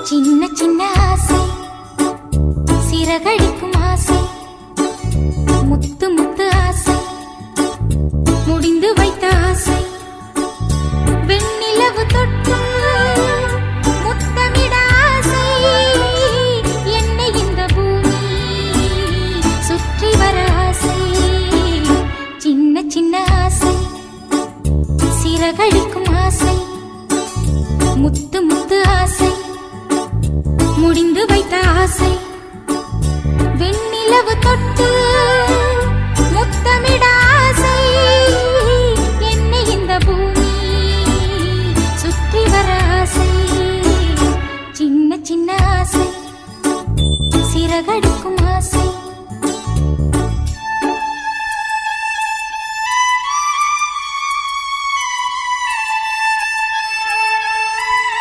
சின்ன சின்ன ஆசை, சிறகடிக்கும் ஆசை, முத்து முத்து ஆசை, முடிந்து வைத்த ஆசை, வெண்ணிலவு தொட்டு முத்தமிட ஆசை, என்னை இந்த பூமி சுற்றி வர ஆசை. சின்ன சின்ன ஆசை, சிறகடிக்கும் ஆசை, முத்து முத்து ஆசை, முடிந்து வைத்த ஆசை.